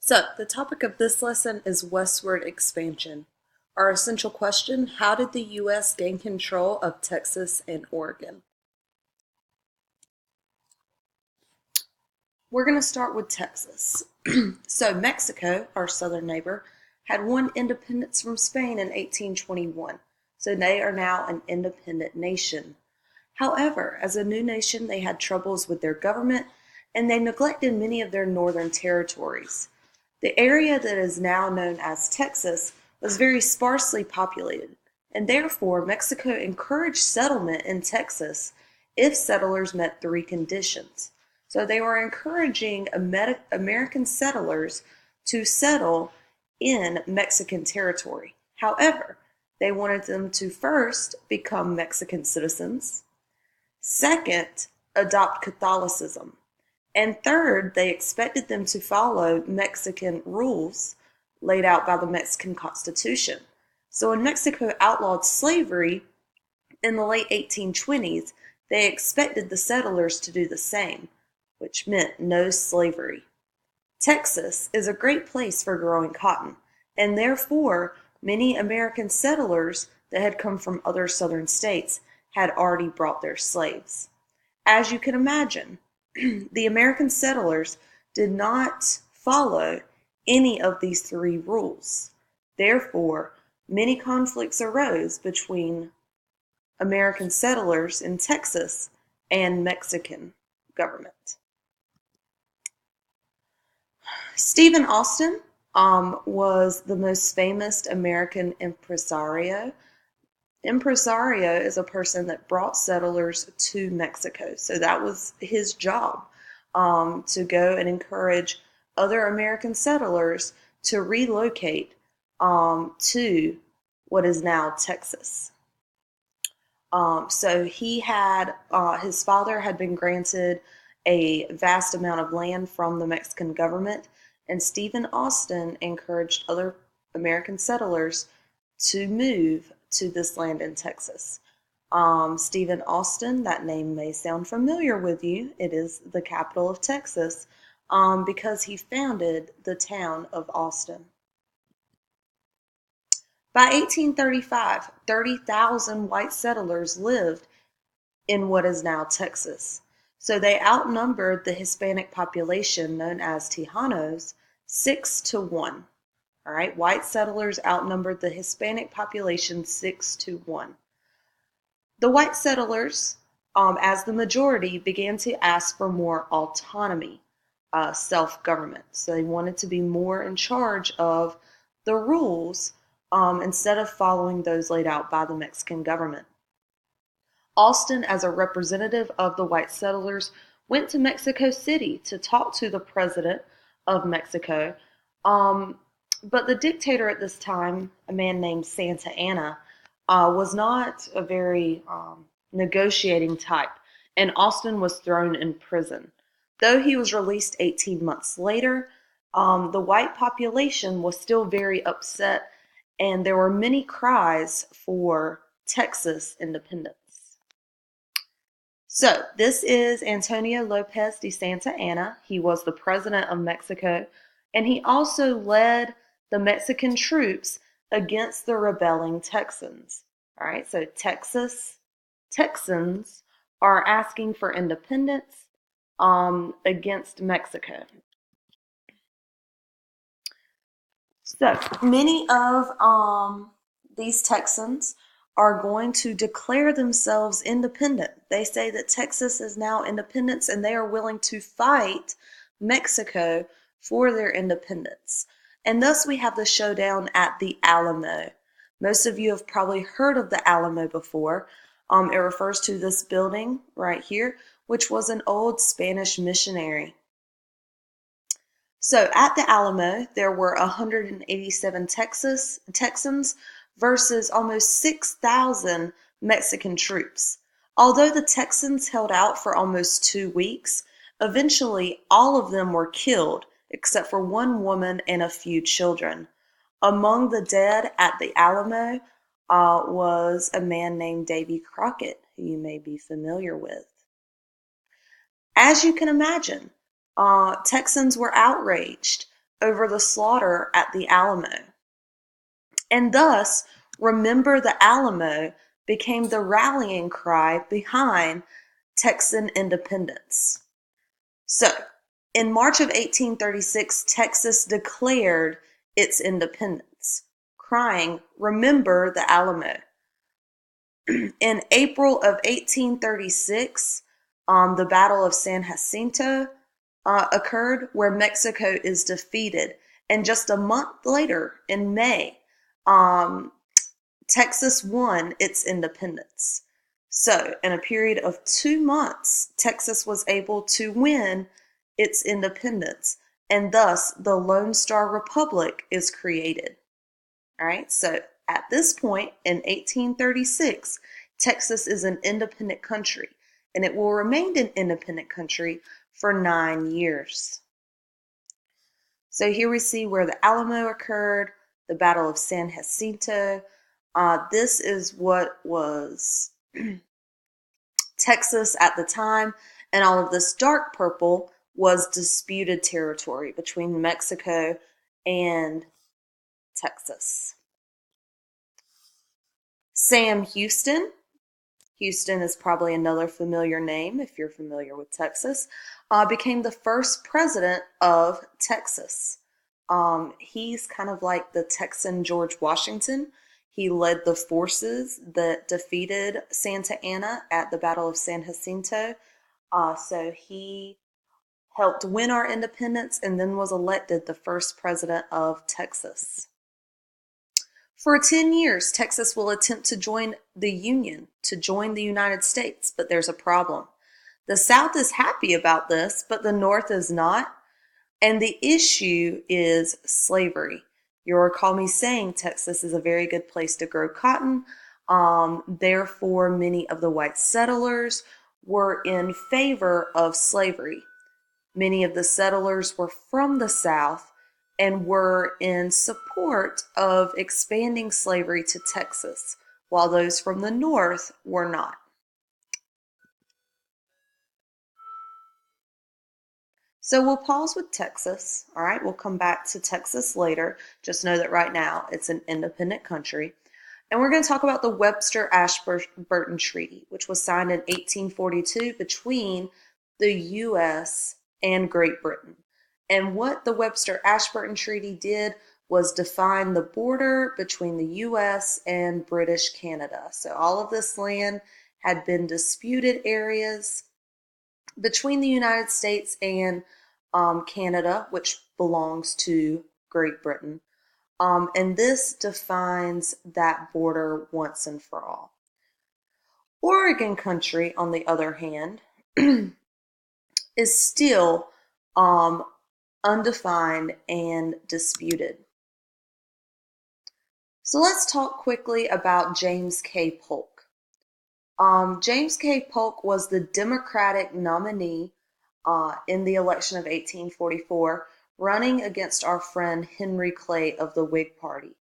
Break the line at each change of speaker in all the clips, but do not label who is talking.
So, the topic of this lesson is westward expansion. Our essential question, how did the U.S. gain control of Texas and Oregon? We're going to start with Texas. So, Mexico, our southern neighbor, had won independence from Spain in 1821. So, they are now an independent nation. However, as a new nation, they had troubles with their government and they neglected many of their northern territories. The area that is now known as Texas was very sparsely populated, and therefore Mexico encouraged settlement in Texas if settlers met three conditions. So they were encouraging American settlers to settle in Mexican territory. However, they wanted them to first become Mexican citizens, second, adopt Catholicism, and third, they expected them to follow Mexican rules laid out by the Mexican Constitution. So when Mexico outlawed slavery in the late 1820s, they expected the settlers to do the same, which meant no slavery. Texas is a great place for growing cotton, and therefore many American settlers that had come from other southern states had already brought their slaves. As you can imagine, the American settlers did not follow any of these three rules. Therefore, many conflicts arose between American settlers in Texas and Mexican government. Stephen Austin was the most famous American impresario. Impresario is a person that brought settlers to Mexico. So that was his job, to go and encourage other American settlers to relocate to what is now Texas. So he had, his father had been granted a vast amount of land from the Mexican government, and Stephen Austin encouraged other American settlers to move to this land in Texas. Stephen Austin, that name may sound familiar with you. It is the capital of Texas because he founded the town of Austin. By 1835, 30,000 white settlers lived in what is now Texas. So they outnumbered the Hispanic population known as Tejanos 6-1. All right, white settlers outnumbered the Hispanic population 6-1. The white settlers, as the majority, began to ask for more autonomy, self-government. So they wanted to be more in charge of the rules instead of following those laid out by the Mexican government. Austin, as a representative of the white settlers, went to Mexico City to talk to the president of Mexico. But the dictator at this time, a man named Santa Anna, was not a very negotiating type, and Austin was thrown in prison. Though he was released 18 months later, the white population was still very upset, and there were many cries for Texas independence. So, this is Antonio Lopez de Santa Anna. He was the president of Mexico, and he also led the Mexican troops against the rebelling Texans. All right, so Texans are asking for independence against Mexico. So, many of these Texans are going to declare themselves independent. They say that Texas is now independent and they are willing to fight Mexico for their independence. And thus we have the showdown at the Alamo. Most of you have probably heard of the Alamo before. It refers to this building right here, which was an old Spanish missionary. So at the Alamo, there were 187 Texans versus almost 6,000 Mexican troops. Although the Texans held out for almost 2 weeks, eventually all of them were killed except for one woman and a few children. Among the dead at the Alamo was a man named Davy Crockett, who you may be familiar with. As you can imagine, Texans were outraged over the slaughter at the Alamo. And thus, Remember the Alamo became the rallying cry behind Texan independence. So, in March of 1836, Texas declared its independence, crying, "Remember the Alamo." In April of 1836, the Battle of San Jacinto occurred, where Mexico is defeated. And just a month later, in May, Texas won its independence. So, in a period of 2 months, Texas was able to win its independence, and thus the Lone Star Republic is created. All right, so at this point in 1836, Texas is an independent country, and it will remain an independent country for 9 years. So here we see where the Alamo occurred, the Battle of San Jacinto. This is what was Texas at the time, and all of this dark purple was disputed territory between Mexico and Texas. Sam Houston. Houston is probably another familiar name if you're familiar with Texas. Became the first president of Texas. He's kind of like the Texan George Washington. He led the forces that defeated Santa Anna at the Battle of San Jacinto. So he helped win our independence and then was elected the first president of Texas. For 10 years, Texas will attempt to join the Union, to join the United States, but there's a problem. The South is happy about this, but the North is not. And the issue is slavery. You'll recall me saying Texas is a very good place to grow cotton. Therefore, many of the white settlers were in favor of slavery. Many of the settlers were from the South and were in support of expanding slavery to Texas, while those from the North were not. So we'll pause with Texas. All right, we'll come back to Texas later. Just know that right now it's an independent country. And we're going to talk about the Webster-Ashburton Treaty, which was signed in 1842 between the U.S. and Great Britain. And what the Webster-Ashburton Treaty did was define the border between the U.S. and British Canada. So all of this land had been disputed areas between the United States and Canada, which belongs to Great Britain. And this defines that border once and for all. Oregon country, on the other hand, is still undefined and disputed. So let's talk quickly about James K. Polk. James K. Polk was the Democratic nominee in the election of 1844, running against our friend Henry Clay of the Whig Party.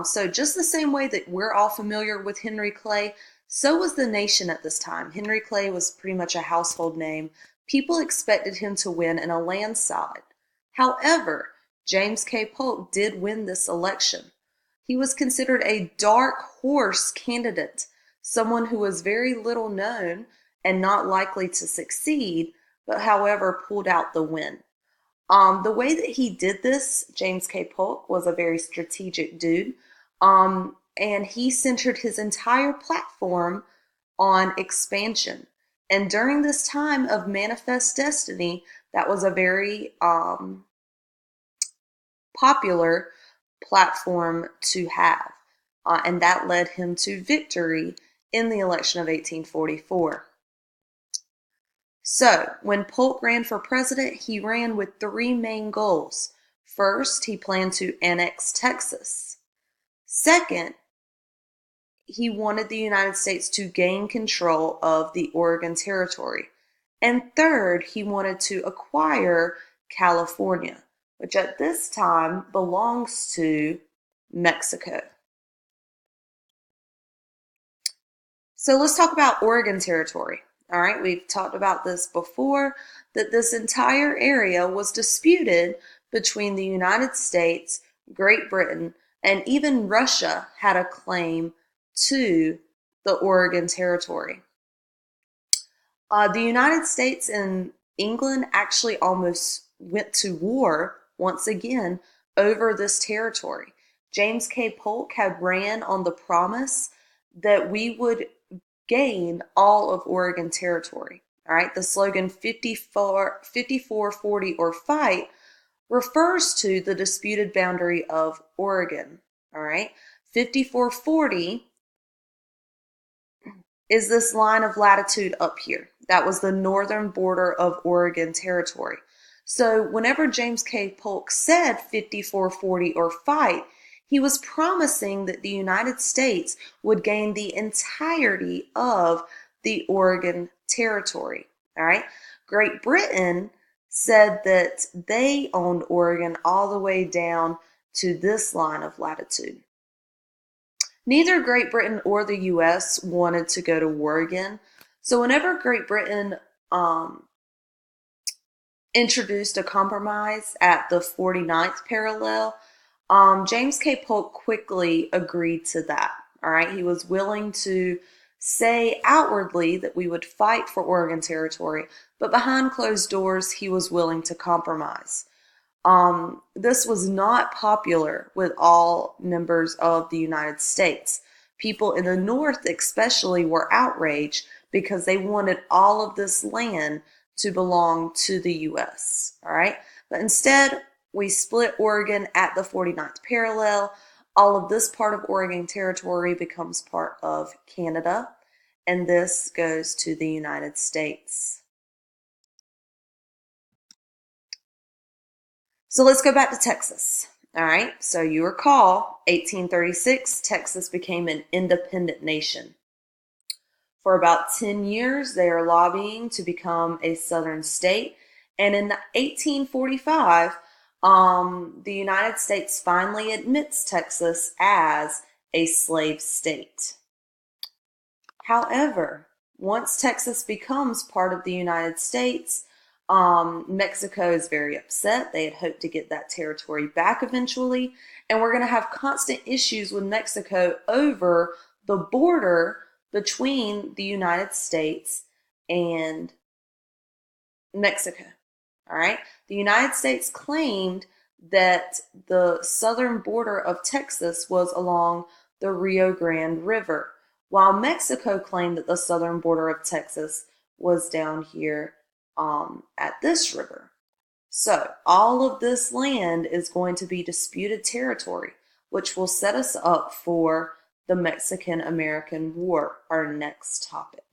So just the same way that we're all familiar with Henry Clay, so was the nation at this time. Henry Clay was pretty much a household name. People expected him to win in a landslide. However, James K. Polk did win this election. He was considered a dark horse candidate, someone who was very little known and not likely to succeed, but however pulled out the win. The way that he did this, James K. Polk was a very strategic dude, and he centered his entire platform on expansion. And during this time of Manifest Destiny, that was a very popular platform to have, and that led him to victory in the election of 1844. So, when Polk ran for president, he ran with 3 main goals. First, he planned to annex Texas. Second, he wanted the United States to gain control of the Oregon Territory. And third, he wanted to acquire California, which at this time belongs to Mexico. So let's talk about Oregon Territory. All right, we've talked about this before, that this entire area was disputed between the United States, Great Britain, and even Russia had a claim to the Oregon Territory. The United States and England actually almost went to war once again over this territory. James K. Polk had ran on the promise that we would gain all of Oregon Territory. All right, the slogan 5440 or fight refers to the disputed boundary of Oregon. All right, 5440 is this line of latitude up here. That was the northern border of Oregon Territory. So whenever James K. Polk said 5440 or fight, he was promising that the United States would gain the entirety of the Oregon Territory. All right. Great Britain said that they owned Oregon all the way down to this line of latitude. Neither Great Britain or the U.S. wanted to go to war again. So whenever Great Britain introduced a compromise at the 49th parallel, James K. Polk quickly agreed to that. All right, he was willing to say outwardly that we would fight for Oregon Territory, but behind closed doors, he was willing to compromise. This was not popular with all members of the United States. People in the North especially were outraged because they wanted all of this land to belong to the U.S. All right, but instead we split Oregon at the 49th parallel. All of this part of Oregon Territory becomes part of Canada, and this goes to the United States. So let's go back to Texas. All right, so you recall 1836, Texas became an independent nation. For about 10 years, they are lobbying to become a southern state. And in 1845, the United States finally admits Texas as a slave state. However, once Texas becomes part of the United States, Mexico is very upset. They had hoped to get that territory back eventually, and we're going to have constant issues with Mexico over the border between the United States and Mexico. All right. The United States claimed that the southern border of Texas was along the Rio Grande River, while Mexico claimed that the southern border of Texas was down here at this river. So all of this land is going to be disputed territory, which will set us up for the Mexican-American War, our next topic.